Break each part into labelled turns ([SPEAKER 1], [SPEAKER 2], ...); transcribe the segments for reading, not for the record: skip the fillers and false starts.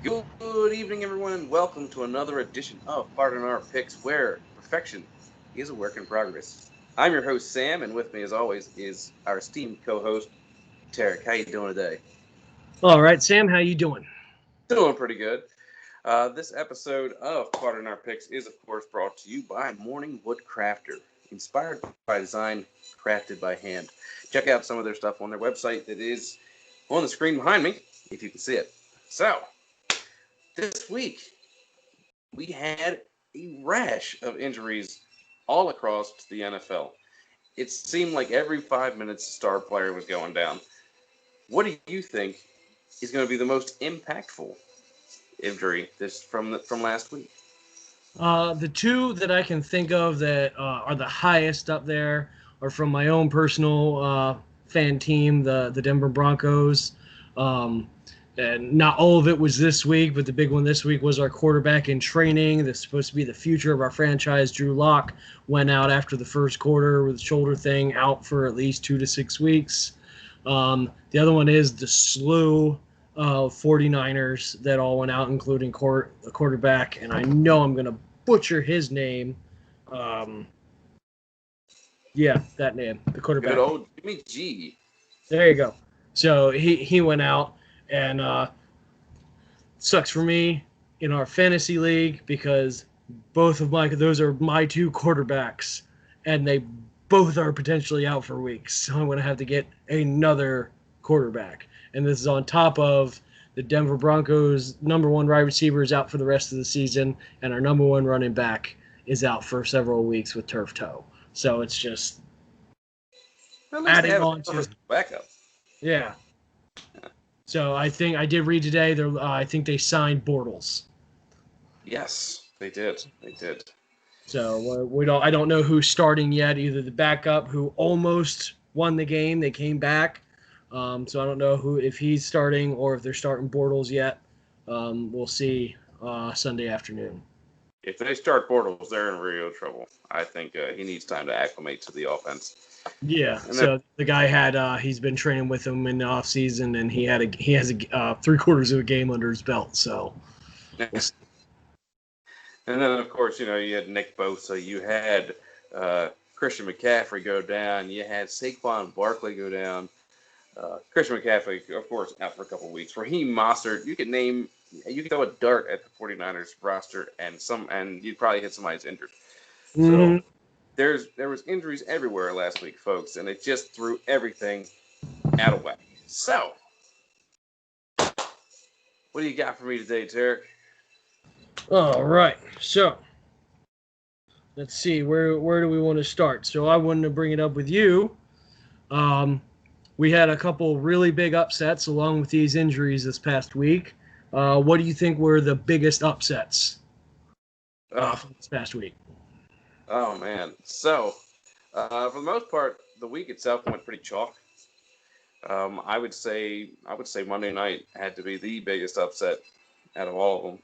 [SPEAKER 1] Good evening, everyone, and welcome to another edition of Pardon Our Picks, where perfection is a work in progress. I'm your host, Sam, and with me, as always, is our esteemed co-host, Tarik. How you doing today?
[SPEAKER 2] All right, Sam, how you doing?
[SPEAKER 1] Doing pretty good. This episode of Pardon Our Picks is, of course, brought to you by Morning Woodcrafter, inspired by design, crafted by hand. Check out some of their stuff on their website that is on the screen behind me, if you can see it. So, this week, we had a rash of injuries all across the NFL. It seemed like every 5 minutes a star player was going down. What do you think is going to be the most impactful injury this from last week?
[SPEAKER 2] The two that I can think of that are the highest up there are from my own personal fan team, the Denver Broncos. Um, and not all of it was this week, but the big one this week was our quarterback in training. That's supposed to be the future of our franchise. Drew Lock went out after the first quarter with a shoulder thing, out for at least 2 to 6 weeks. The other one is the slew 49ers that all went out, including the quarterback, and I know I'm going to butcher his name. Um, yeah, that name, the
[SPEAKER 1] Good
[SPEAKER 2] quarterback.
[SPEAKER 1] old Jimmy G.
[SPEAKER 2] There you go. So he went out, and sucks for me in our fantasy league because both of my those are my two quarterbacks, and they both are potentially out for weeks. So I'm going to have to get another quarterback, and this is on top of the Denver Broncos' number one wide receiver is out for the rest of the season, and our number one running back is out for several weeks with turf toe. So it's just
[SPEAKER 1] At least they
[SPEAKER 2] adding
[SPEAKER 1] have a
[SPEAKER 2] on to
[SPEAKER 1] serviceable backup.
[SPEAKER 2] yeah. So I think I did read today. I think they signed Bortles.
[SPEAKER 1] Yes, they did. They did.
[SPEAKER 2] So we don't. I don't know who's starting yet. Either the backup who almost won the game, they came back. So I don't know who if he's starting or if they're starting Bortles yet. We'll see Sunday afternoon.
[SPEAKER 1] If they start Bortles, they're in real trouble. I think he needs time to acclimate to the offense.
[SPEAKER 2] Yeah.
[SPEAKER 1] And then,
[SPEAKER 2] So the guy had he's been training with him in the off season, and he has a three quarters of a game under his belt. So we'll see.
[SPEAKER 1] and then, of course, you had Nick Bosa, you had Christian McCaffrey go down, you had Saquon Barkley go down. Christian McCaffrey, of course, out for a couple of weeks. Raheem Mostert, you could throw a dart at the 49ers roster, and you'd probably hit somebody's injured. So
[SPEAKER 2] Hmm.
[SPEAKER 1] there was injuries everywhere last week, folks, and it just threw everything out of whack. So, what do you got for me today, Tarek?
[SPEAKER 2] All right. So let's see where do we want to start. So I wanted to bring it up with you. Um, we had a couple really big upsets along with these injuries this past week. What do you think were the biggest upsets
[SPEAKER 1] Oh,
[SPEAKER 2] from this past week?
[SPEAKER 1] oh man. So, for the most part, the week itself went pretty chalk. I would say Monday night had to be the biggest upset out of all of them.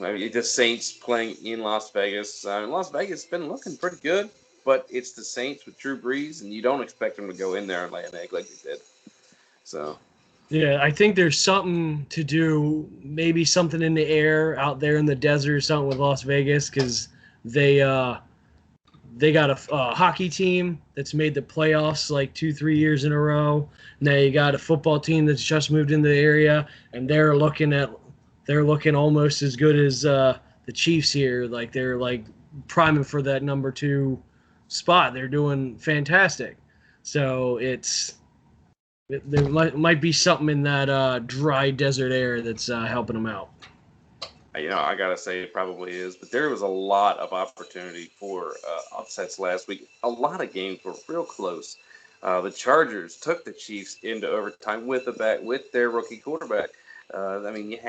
[SPEAKER 1] I mean, the Saints playing in Las Vegas. Las Vegas has been looking pretty good, but it's the Saints with Drew Brees, and you don't expect them to go in there and lay an egg like they did. So,
[SPEAKER 2] Yeah, I think there's something to do, maybe something in the air out there in the desert or something with Las Vegas because they uh, they got a hockey team that's made the playoffs like 2 3 years in a row. Now you got a football team that's just moved into the area, and they're looking almost as good as the Chiefs here. Like they're like priming for that number two spot. They're doing fantastic. So there might be something in that dry desert air that's helping them out.
[SPEAKER 1] I gotta say it probably is, but there was a lot of opportunity for upsets last week. A lot of games were real close. The Chargers took the Chiefs into overtime with their rookie quarterback. I mean, you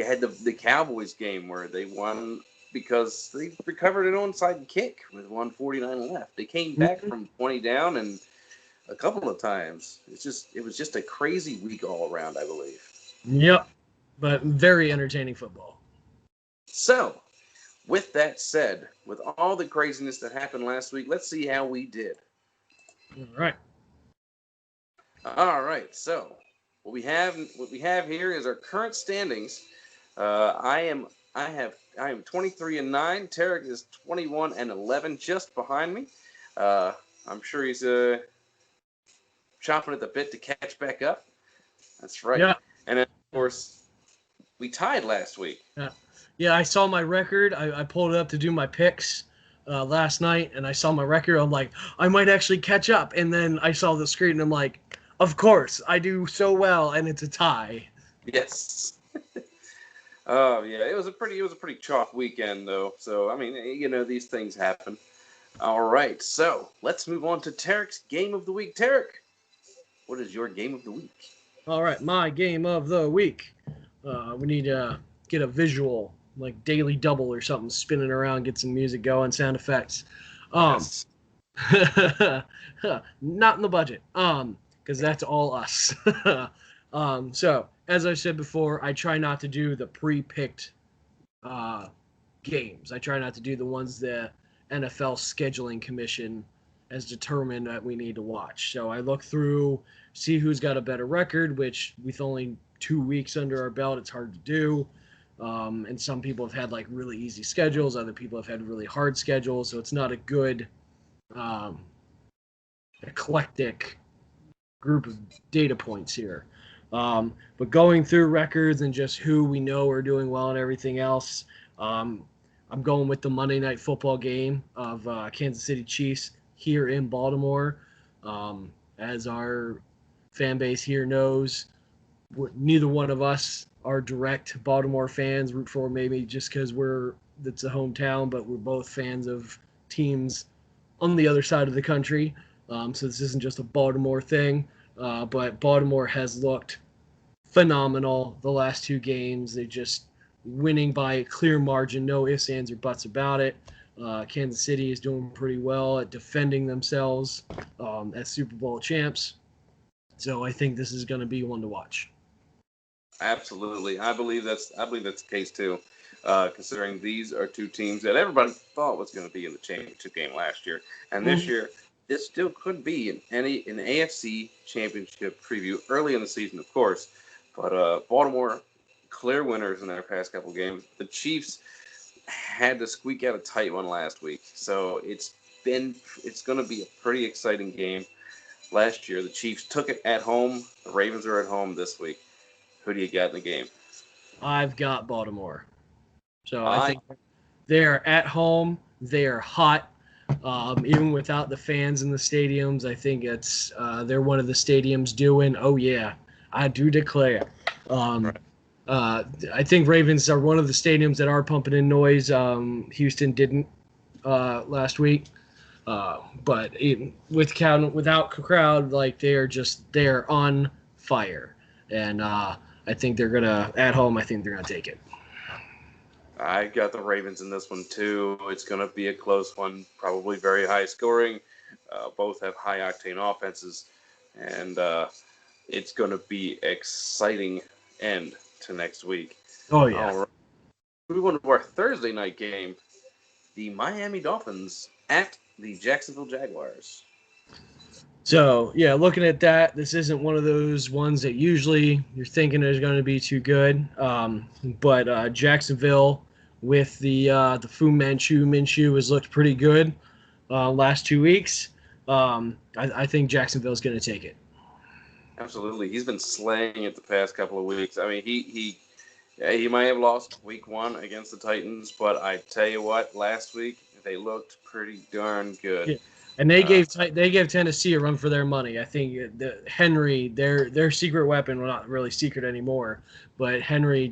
[SPEAKER 1] had the Cowboys game where they won because they recovered an onside kick with 149 left. They came back
[SPEAKER 2] Mhm.
[SPEAKER 1] from 20 down and a couple of times. It was just a crazy week all around, I believe.
[SPEAKER 2] Yep, but very entertaining football.
[SPEAKER 1] So, with that said, with all the craziness that happened last week, let's see how we did.
[SPEAKER 2] All right.
[SPEAKER 1] All right, so What we have here is our current standings. I am 23-9. Tarik is 21-11, just behind me. Uh, I'm sure he's chomping at the bit to catch back up. That's right.
[SPEAKER 2] Yeah.
[SPEAKER 1] And then, of course, we tied last week.
[SPEAKER 2] Yeah, I saw my record. I pulled it up to do my picks last night, and I saw my record. I'm like, I might actually catch up. And then I saw the screen, and I'm like, of course, I do so well, and it's a tie.
[SPEAKER 1] Yes. Oh yeah, it was a pretty chalk weekend though. So I mean, these things happen. All right, so let's move on to Tarik's game of the week. Tarik, what is your game of the week?
[SPEAKER 2] All right, my game of the week. We need to get a visual, like Daily Double or something, spinning around, get some music going, sound effects.
[SPEAKER 1] Yes.
[SPEAKER 2] Not in the budget, because that's all us. So, as I said before, I try not to do the pre-picked games. I try not to do the ones the NFL scheduling commission has determined that we need to watch. So I look through, see who's got a better record, which with only 2 weeks under our belt, it's hard to do. And some people have had like really easy schedules. Other people have had really hard schedules. So it's not a good eclectic group of data points here. But going through records and just who we know are doing well and everything else, I'm going with the Monday Night Football game of Kansas City Chiefs here in Baltimore. As our fan base here knows, neither one of us are direct Baltimore fans. Root for maybe just because it's a hometown, but we're both fans of teams on the other side of the country. So this isn't just a Baltimore thing. But Baltimore has looked phenomenal the last 2 games. They're just winning by a clear margin, no ifs, ands, or buts about it. Kansas City is doing pretty well at defending themselves as Super Bowl champs. So I think this is going to be one to watch.
[SPEAKER 1] Absolutely, I believe that's the case too. Considering these are 2 teams that everybody thought was going to be in the championship game last year, and this year. This still could be an AFC championship preview early in the season, of course. But Baltimore, clear winners in their past couple games. The Chiefs had to squeak out a tight one last week. So it's going to be a pretty exciting game. Last year, the Chiefs took it at home. The Ravens are at home this week. Who do you got in the game?
[SPEAKER 2] I've got Baltimore. So I think they're at home. They're hot. Even without the fans in the stadiums, I think they're one of the stadiums doing, oh yeah, I do declare. I think Ravens are one of the stadiums that are pumping in noise. Houston didn't last week. But without crowd, like they're on fire. And I think at home, I think they're going to take it.
[SPEAKER 1] I got the Ravens in this one, too. It's going to be a close one, probably very high scoring. Both have high-octane offenses, and it's going to be exciting end to next week.
[SPEAKER 2] Oh, yeah.
[SPEAKER 1] All right. We went to our Thursday night game, the Miami Dolphins at the Jacksonville Jaguars.
[SPEAKER 2] So, yeah, looking at that, this isn't one of those ones that usually you're thinking is going to be too good. But Jacksonville with the Fu Manchu Minshew has looked pretty good last 2 weeks. I think Jacksonville's going to take it.
[SPEAKER 1] Absolutely. He's been slaying it the past couple of weeks. I mean, he might have lost week 1 against the Titans, but I tell you what, last week they looked pretty darn good.
[SPEAKER 2] Yeah. And they gave Tennessee a run for their money. I think Henry, their secret weapon, well, not really secret anymore, but Henry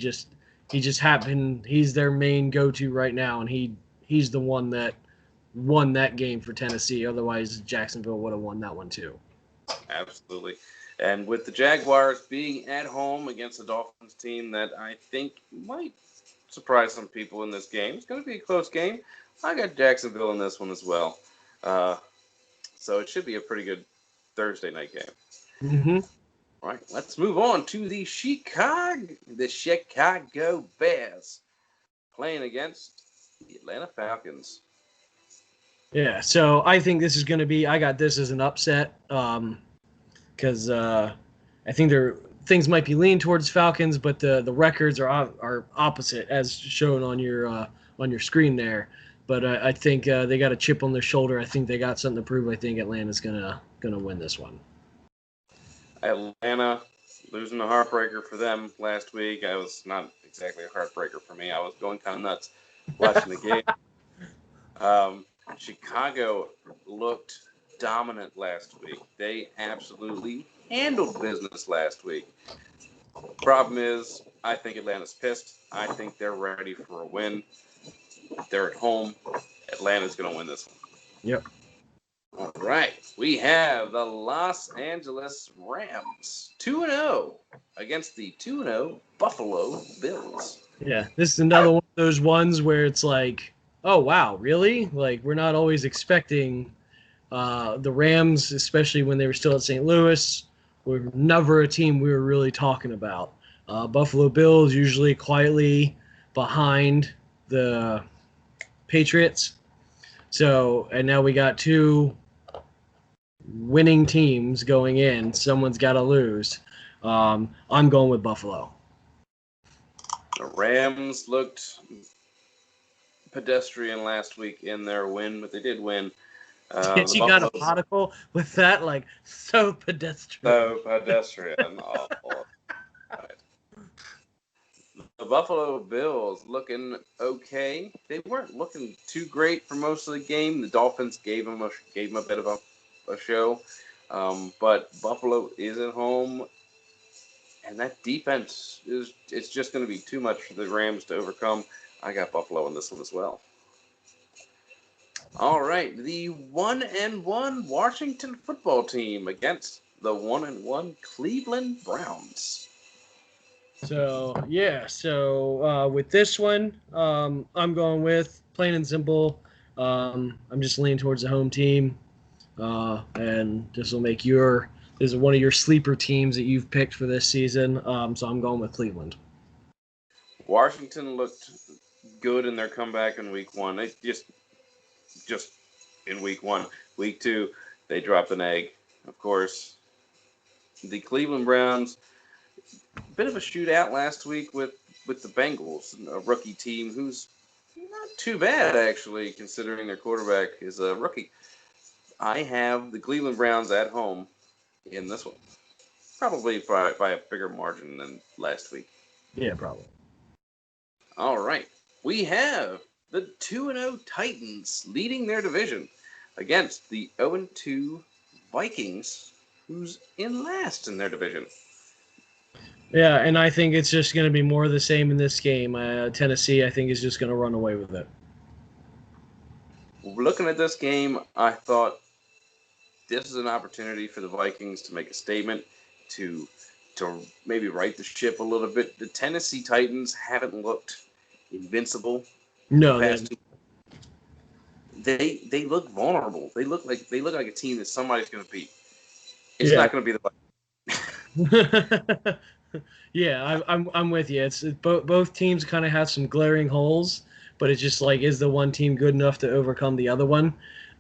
[SPEAKER 2] he's their main go-to right now, and he's the one that won that game for Tennessee. Otherwise, Jacksonville would have won that one too.
[SPEAKER 1] Absolutely. And with the Jaguars being at home against the Dolphins team that I think might surprise some people in this game, it's going to be a close game. I got Jacksonville in this one as well. So it should be a pretty good Thursday night game.
[SPEAKER 2] Mm-hmm.
[SPEAKER 1] All right, let's move on to the Chicago Bears playing against the Atlanta Falcons.
[SPEAKER 2] Yeah, so I think this is going to be – I got this as an upset because I think things might be leaning towards Falcons, but the records are opposite as shown on your screen there. But I think they got a chip on their shoulder. I think they got something to prove. I think Atlanta's gonna win this one.
[SPEAKER 1] Atlanta losing a heartbreaker for them last week. I was not exactly a heartbreaker for me. I was going kind of nuts watching the game. Chicago looked dominant last week. They absolutely handled business last week. Problem is, I think Atlanta's pissed. I think they're ready for a win. They're at home. Atlanta's going to win this one.
[SPEAKER 2] Yep.
[SPEAKER 1] All right. We have the Los Angeles Rams 2-0 against the 2-0 Buffalo Bills.
[SPEAKER 2] Yeah, this is another one of those ones where it's like, oh, wow, really? Like, we're not always expecting the Rams, especially when they were still at St. Louis, were never a team we were really talking about. Buffalo Bills usually quietly behind the Patriots. So, and now we got two winning teams going in. Someone's got to lose. I'm going with Buffalo.
[SPEAKER 1] The Rams looked pedestrian last week in their win, but they did win.
[SPEAKER 2] You got a particle with that, like, so pedestrian.
[SPEAKER 1] So pedestrian. Awful. Right. The Buffalo Bills looking okay. They weren't looking too great for most of the game. The Dolphins gave them a bit of a show, but Buffalo is at home, and that defense it's just going to be too much for the Rams to overcome. I got Buffalo in this one as well. All right, the 1-1 Washington football team against the 1-1 Cleveland Browns.
[SPEAKER 2] So, yeah, with this one, I'm going with, plain and simple, I'm just leaning towards the home team, and this will make this is one of your sleeper teams that you've picked for this season, so I'm going with Cleveland.
[SPEAKER 1] Washington looked good in their comeback in week one. They just in week one. Week two, they dropped an egg, of course. The Cleveland Browns, a bit of a shootout last week with the Bengals, a rookie team who's not too bad, actually, considering their quarterback is a rookie. I have the Cleveland Browns at home in this one. Probably by a bigger margin than last week.
[SPEAKER 2] Yeah, probably.
[SPEAKER 1] All right. We have the 2-0 Titans leading their division against the 0-2 Vikings, who's in last in their division.
[SPEAKER 2] Yeah, and I think it's just going to be more of the same in this game. Tennessee, I think, is just going to run away with it.
[SPEAKER 1] Looking at this game, I thought this is an opportunity for the Vikings to make a statement, to maybe right the ship a little bit. The Tennessee Titans haven't looked invincible.
[SPEAKER 2] No,
[SPEAKER 1] they look vulnerable. They look like a team that somebody's going to beat. It's not going to be the Vikings.
[SPEAKER 2] Yeah, I'm with you. It's both teams kind of have some glaring holes, but it's just like, is the one team good enough to overcome the other one?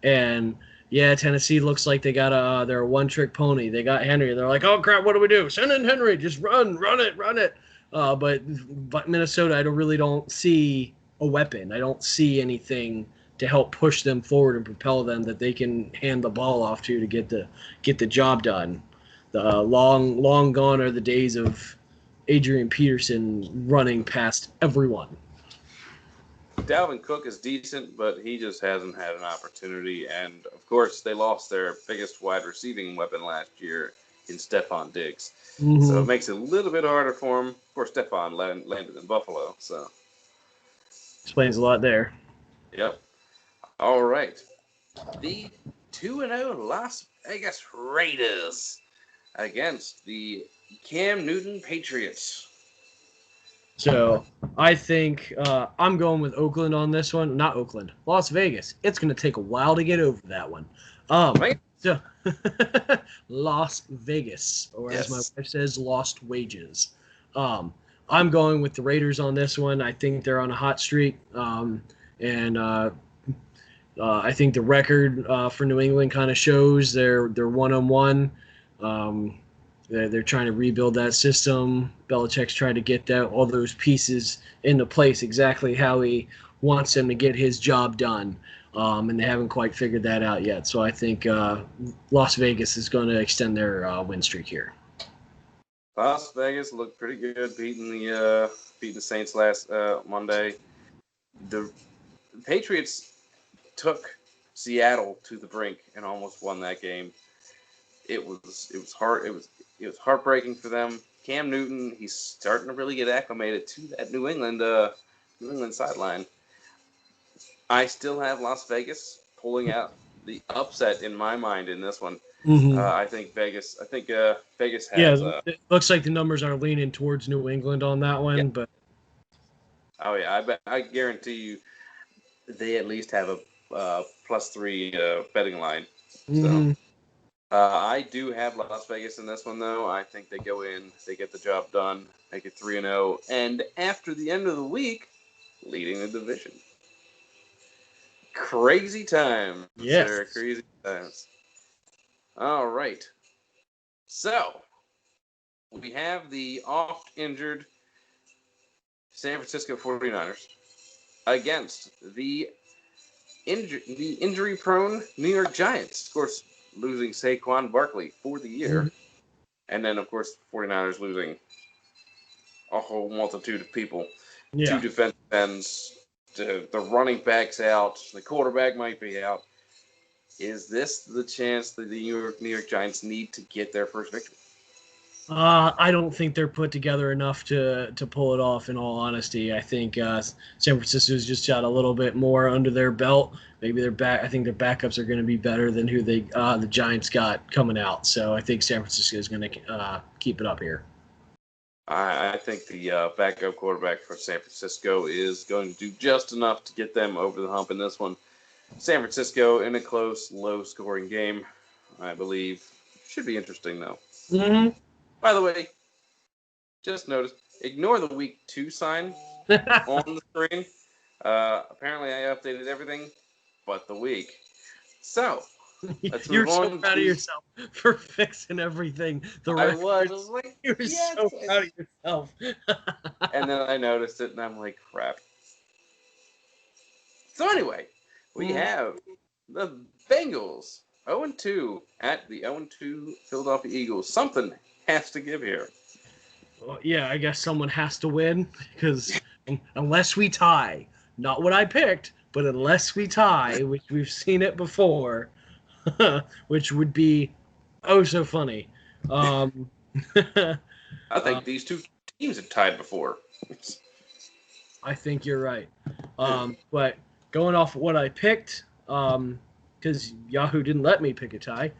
[SPEAKER 2] And yeah, Tennessee looks like they're a one-trick pony. They got Henry. They're like, oh crap, what do we do? Send in Henry, just run it. But Minnesota, I really don't see a weapon. I don't see anything to help push them forward and propel them that they can hand the ball off to get the job done. The long gone are the days of Adrian Peterson running past everyone.
[SPEAKER 1] Dalvin Cook is decent, but he just hasn't had an opportunity. And, of course, they lost their biggest wide receiving weapon last year in Stephon Diggs. Mm-hmm. So it makes it a little bit harder for him. Of course, Stephon landed in Buffalo. So
[SPEAKER 2] explains a lot there.
[SPEAKER 1] Yep. All right. The 2-0 Las Vegas Raiders against the Cam Newton Patriots.
[SPEAKER 2] So I think I'm going with Oakland on this one. Not Oakland, Las Vegas. It's going to take a while to get over that one. So Las Vegas, or as my wife says, lost wages. I'm going with the Raiders on this one. I think they're on a hot streak, and I think the record for New England kind of shows they're 1-1. They're trying to rebuild that system. Belichick's trying to get all those pieces into place exactly how he wants them to get his job done. And they haven't quite figured that out yet. So I think Las Vegas is going to extend their win streak here.
[SPEAKER 1] Las Vegas looked pretty good, beating the Saints last Monday. The Patriots took Seattle to the brink and almost won that game. It was hard. It was heartbreaking for them. Cam Newton, he's starting to really get acclimated to that New England sideline. I still have Las Vegas pulling out the upset in my mind in this one.
[SPEAKER 2] Mm-hmm.
[SPEAKER 1] I think Vegas has.
[SPEAKER 2] Yeah, it looks like the numbers are leaning towards New England on that one,
[SPEAKER 1] Yeah.
[SPEAKER 2] but.
[SPEAKER 1] Oh yeah, I guarantee you, they at least have a +3 betting line.
[SPEAKER 2] Mm-hmm.
[SPEAKER 1] So I do have Las Vegas in this one though. I think they go in, they get the job done, make it 3-0, and after the end of the week, leading the division. Crazy times,
[SPEAKER 2] Yes.
[SPEAKER 1] sir. Crazy times. All right. So we have the oft-injured San Francisco 49ers against the injury-prone New York Giants. Of course, losing Saquon Barkley for the year.
[SPEAKER 2] Mm-hmm.
[SPEAKER 1] And then, of course, 49ers losing a whole multitude of people.
[SPEAKER 2] Yeah.
[SPEAKER 1] 2 defensive ends, the running back's out, the quarterback might be out. Is this the chance that the New York Giants need to get their first victory?
[SPEAKER 2] I don't think they're put together enough to pull it off, in all honesty. I think San Francisco's just got a little bit more under their belt. Maybe I think their backups are going to be better than who the Giants got coming out. So I think San Francisco is going to keep it up here.
[SPEAKER 1] I think the backup quarterback for San Francisco is going to do just enough to get them over the hump in this one. San Francisco in a close, low-scoring game, I believe. Should be interesting, though.
[SPEAKER 2] Mm-hmm.
[SPEAKER 1] By the way, just noticed, ignore the week 2 sign on the screen. Apparently, I updated everything but the week. So, let's
[SPEAKER 2] You're
[SPEAKER 1] move on.
[SPEAKER 2] so proud of yourself for fixing everything.
[SPEAKER 1] I was like,
[SPEAKER 2] you were
[SPEAKER 1] yes.
[SPEAKER 2] so proud of yourself.
[SPEAKER 1] And then I noticed it, and I'm like, crap. So anyway, we have the Bengals 0-2 at the 0-2 Philadelphia Eagles. Something has to give here.
[SPEAKER 2] Well, yeah, I guess someone has to win, because unless we tie, not what I picked, but unless we tie, which we've seen it before, which would be oh so funny.
[SPEAKER 1] I think these two teams have tied before.
[SPEAKER 2] I think you're right. But going off of what I picked, because Yahoo didn't let me pick a tie,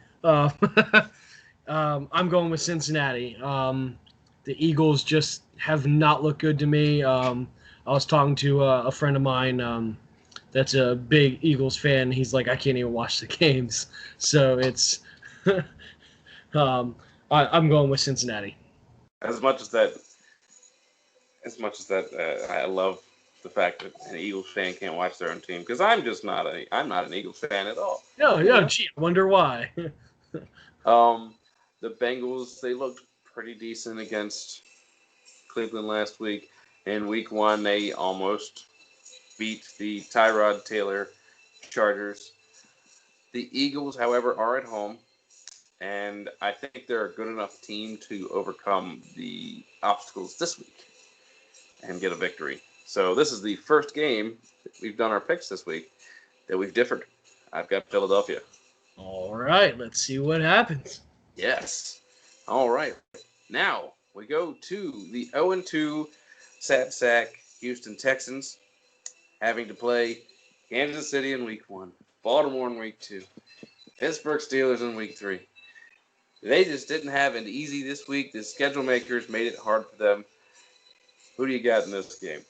[SPEAKER 2] I'm going with Cincinnati. The Eagles just have not looked good to me. I was talking to a friend of mine that's a big Eagles fan. He's like, I can't even watch the games. So it's I'm going with Cincinnati.
[SPEAKER 1] As much as that, I love the fact that an Eagles fan can't watch their own team, because I'm not an Eagles fan at all.
[SPEAKER 2] No, gee, I wonder why.
[SPEAKER 1] The Bengals, they looked pretty decent against Cleveland last week. In week 1, they almost beat the Tyrod Taylor Chargers. The Eagles, however, are at home, and I think they're a good enough team to overcome the obstacles this week and get a victory. So this is the first game that we've done our picks this week that we've differed. I've got Philadelphia.
[SPEAKER 2] All right, let's see what happens.
[SPEAKER 1] Yes. All right. Now we go to the 0-2 sad sack Houston Texans, having to play Kansas City in week 1, Baltimore in week 2, Pittsburgh Steelers in week 3. They just didn't have it easy this week. The schedule makers made it hard for them. Who do you got in this game?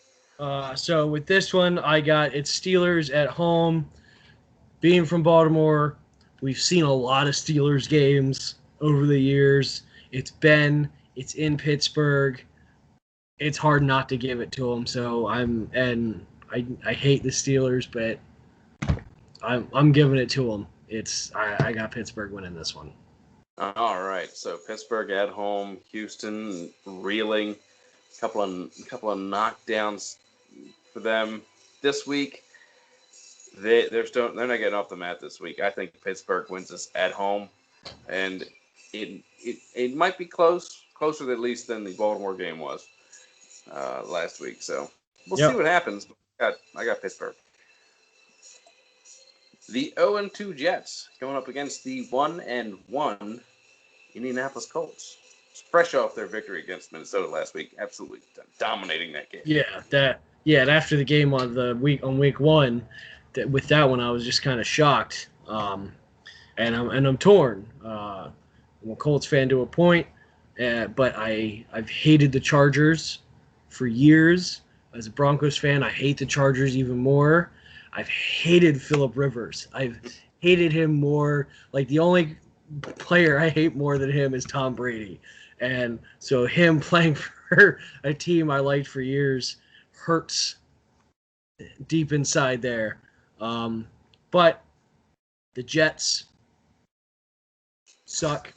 [SPEAKER 2] So with this one, I got it's Steelers at home. Being from Baltimore, we've seen a lot of Steelers games over the years. It's in Pittsburgh. It's hard not to give it to them. So I hate the Steelers, but I'm giving it to them. I got Pittsburgh winning this one.
[SPEAKER 1] All right, so Pittsburgh at home, Houston reeling, couple of knockdowns for them this week. They're not getting off the mat this week. I think Pittsburgh wins this at home, and it might be closer at least than the Baltimore game was last week. So we'll see
[SPEAKER 2] Yep.
[SPEAKER 1] what happens. I got Pittsburgh. The 0-2 Jets going up against the 1-1 Indianapolis Colts. Fresh off their victory against Minnesota last week, absolutely dominating that game.
[SPEAKER 2] And after the game on week one, with that one I was just kind of shocked. And I'm torn. I'm a Colts fan to a point, but I've hated the Chargers for years. As a Broncos fan, I hate the Chargers even more. I've hated Phillip Rivers. I've hated him more. Like, the only player I hate more than him is Tom Brady. And so him playing for a team I liked for years hurts deep inside there. But the Jets suck,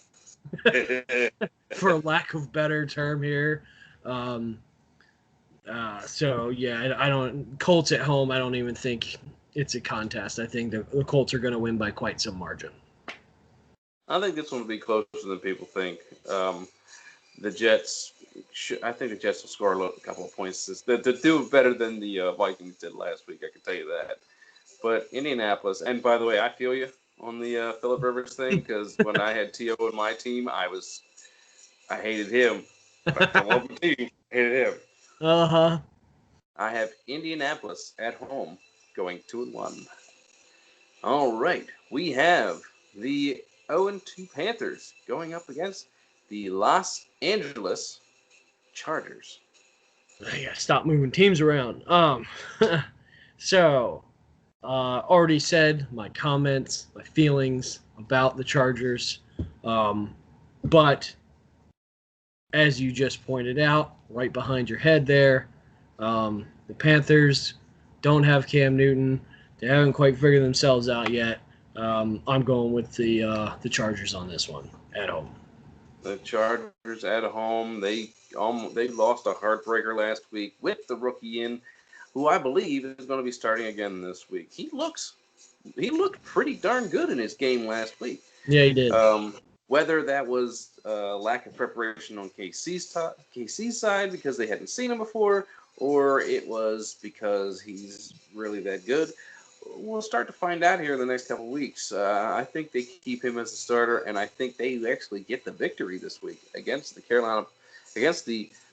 [SPEAKER 2] for lack of better term here. So yeah, I don't. Colts at home, I don't even think it's a contest. I think the Colts are going to win by quite some margin.
[SPEAKER 1] I think this one will be closer than people think. The Jets, I think the Jets will score a couple of points. They do better than the Vikings did last week. I can tell you that. But Indianapolis, and by the way, I feel you on the Phillip Rivers thing, because when I had T.O. in my team, I hated him. But I love the team. I hated him.
[SPEAKER 2] Uh-huh.
[SPEAKER 1] I have Indianapolis at home going 2-1. All right, we have the 0-2 Panthers going up against the Los Angeles Chargers.
[SPEAKER 2] I gotta stop moving teams around. So, already said my comments, my feelings about the Chargers. But as you just pointed out, right behind your head there, the Panthers don't have Cam Newton. They haven't quite figured themselves out yet. I'm going with the Chargers on this one at home.
[SPEAKER 1] The Chargers at home, they lost a heartbreaker last week with the rookie in, who I believe is going to be starting again this week. He looked pretty darn good in his game last week.
[SPEAKER 2] Yeah, he did.
[SPEAKER 1] Whether that was lack of preparation on KC's side because they hadn't seen him before, or it was because he's really that good, we'll start to find out here in the next couple of weeks. I think they keep him as a starter, and I think they actually get the victory this week against the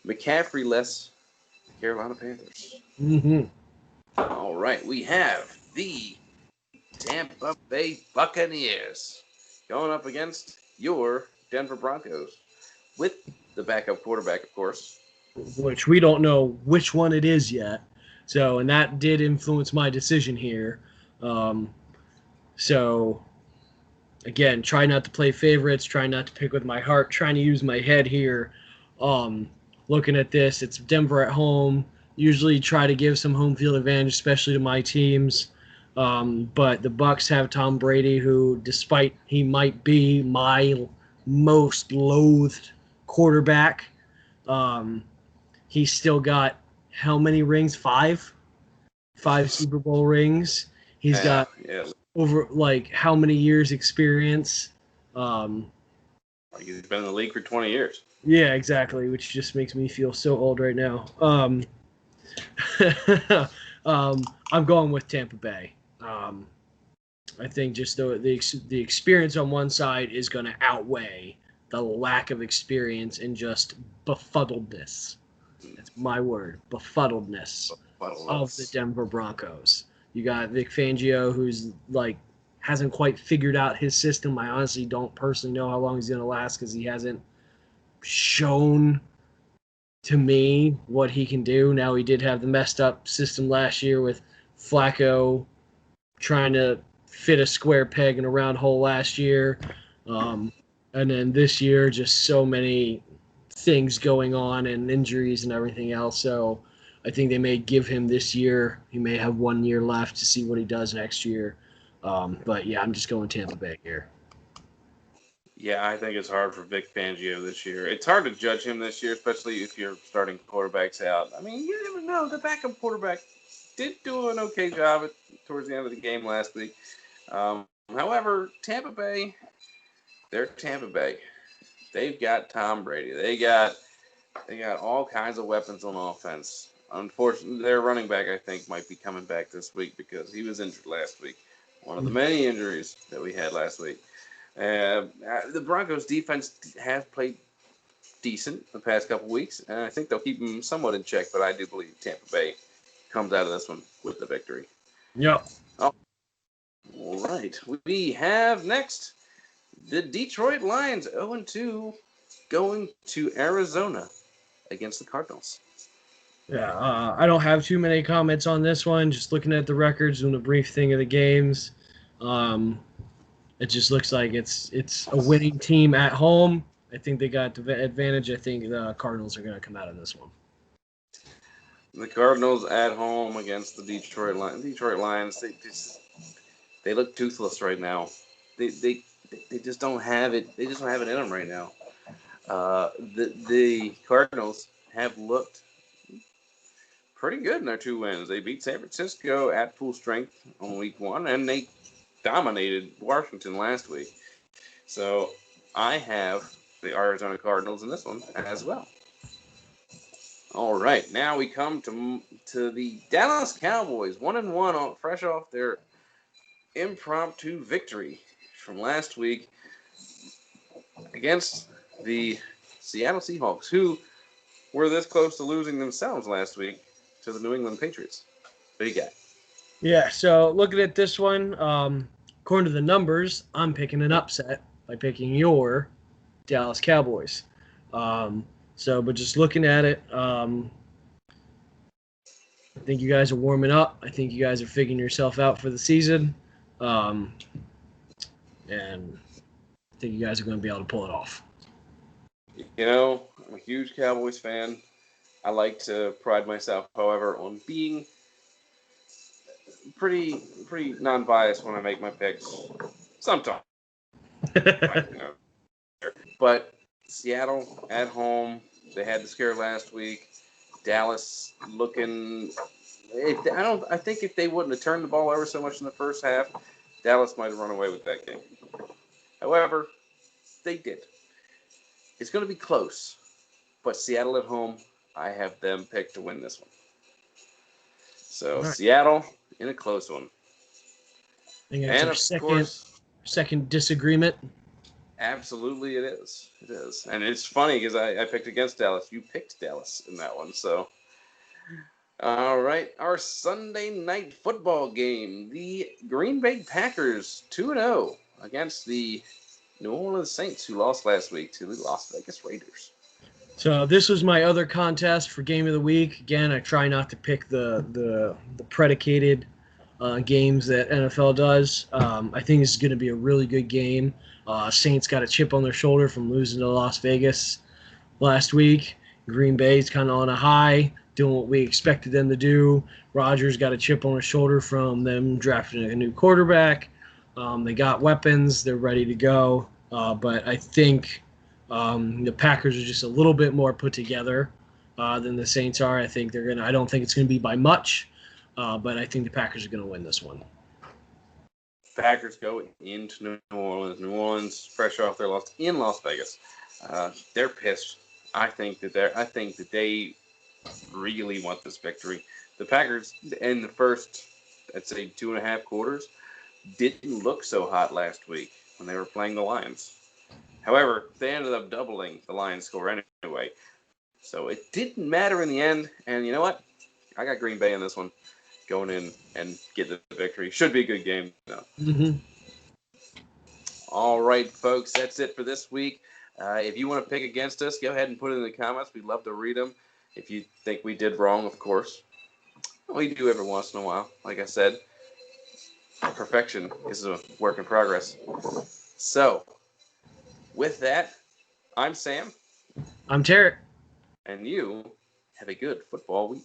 [SPEAKER 1] McCaffrey-less Carolina Panthers.
[SPEAKER 2] Mm-hmm.
[SPEAKER 1] All right, we have the Tampa Bay Buccaneers going up against your Denver Broncos with the backup quarterback, of course.
[SPEAKER 2] Which we don't know which one it is yet. So, and that did influence my decision here. So, again, try not to play favorites, try not to pick with my heart, trying to use my head here. Looking at this, it's Denver at home. Usually try to give some home field advantage, especially to my teams. But the Bucs have Tom Brady, who, despite he might be my most loathed quarterback, he's still got how many rings? 5 Super Bowl rings. He's got over how many years experience.
[SPEAKER 1] He's been in the league for 20 years.
[SPEAKER 2] Yeah, exactly, which just makes me feel so old right now. I'm going with Tampa Bay. I think just the experience on one side is going to outweigh the lack of experience and just befuddledness. That's my word, befuddledness of the Denver Broncos. You got Vic Fangio, who's hasn't quite figured out his system. I honestly don't personally know how long he's going to last because he hasn't shown to me what he can do. Now, he did have the messed up system last year with Flacco trying to fit a square peg in a round hole last year. And then this year, just so many things going on and injuries and everything else. So I think they may give him this year. He may have 1 year left to see what he does next year. But yeah, I'm just going Tampa Bay here.
[SPEAKER 1] Yeah, I think it's hard for Vic Fangio this year. It's hard to judge him this year, especially if you're starting quarterbacks out. I mean, you never know. The backup quarterback did do an okay job towards the end of the game last week. However, Tampa Bay, they're Tampa Bay. They've got Tom Brady. They got all kinds of weapons on offense. Unfortunately, their running back, I think, might be coming back this week because he was injured last week. One of the many injuries that we had last week. The Broncos defense has played decent the past couple weeks, and I think they'll keep them somewhat in check, but I do believe Tampa Bay comes out of this one with the victory.
[SPEAKER 2] Yep.
[SPEAKER 1] Oh, all right. We have next the Detroit Lions 0-2 going to Arizona against the Cardinals.
[SPEAKER 2] Yeah, I don't have too many comments on this one. Just looking at the records, doing a brief thing of the games. It just looks like it's a winning team at home. I think they got the advantage. I think the Cardinals are going to come out of this one.
[SPEAKER 1] The Cardinals at home against the Detroit Lions. Detroit Lions, they look toothless right now. They just don't have it. They just don't have it in them right now. The Cardinals have looked pretty good in their 2 wins. They beat San Francisco at full strength on week 1, and they dominated Washington last week. So I have the Arizona Cardinals in this one as well. All right, now we come to the Dallas Cowboys, 1-1, fresh off their impromptu victory from last week against the Seattle Seahawks, who were this close to losing themselves last week to the New England Patriots. What do you got?
[SPEAKER 2] Yeah, so looking at this one, according to the numbers, I'm picking an upset by picking your Dallas Cowboys. But just looking at it, I think you guys are warming up. I think you guys are figuring yourself out for the season. And I think you guys are going to be able to pull it off.
[SPEAKER 1] You know, I'm a huge Cowboys fan. I like to pride myself, however, on being pretty non-biased when I make my picks. Sometimes. But Seattle at home, they had the scare last week. Dallas looking. I think if they wouldn't have turned the ball over so much in the first half, Dallas might have run away with that game. However, they did. It's going to be close, but Seattle at home, I have them picked to win this one. So right. Seattle in a close one.
[SPEAKER 2] And of course, second disagreement.
[SPEAKER 1] Absolutely, it is. It is, and it's funny because I picked against Dallas. You picked Dallas in that one, so. All right, our Sunday night football game: the Green Bay Packers 2-0 against the New Orleans Saints, who lost last week to the Las Vegas Raiders.
[SPEAKER 2] So this was my other contest for Game of the Week. Again, I try not to pick the predicated games that NFL does. I think this is going to be a really good game. Saints got a chip on their shoulder from losing to Las Vegas last week. Green Bay's kind of on a high, doing what we expected them to do. Rodgers got a chip on his shoulder from them drafting a new quarterback. They got weapons. They're ready to go. But I think the Packers are just a little bit more put together than the Saints are. I don't think it's going to be by much. But I think the Packers are going to win this one.
[SPEAKER 1] Packers go into New Orleans. New Orleans, fresh off their loss in Las Vegas. They're pissed. I think that they really want this victory. The Packers in the first, I'd say 2.5 quarters, didn't look so hot last week when they were playing the Lions. However, they ended up doubling the Lions score anyway. So it didn't matter in the end. And you know what? I got Green Bay in this one. Going in and get the victory. Should be a good game, though.
[SPEAKER 2] Mm-hmm.
[SPEAKER 1] All right, folks, that's it for this week. If you want to pick against us, go ahead and put it in the comments. We'd love to read them. If you think we did wrong, of course. We do every once in a while. Like I said, perfection is a work in progress. So, with that, I'm Sam.
[SPEAKER 2] I'm Tarik.
[SPEAKER 1] And you have a good football week.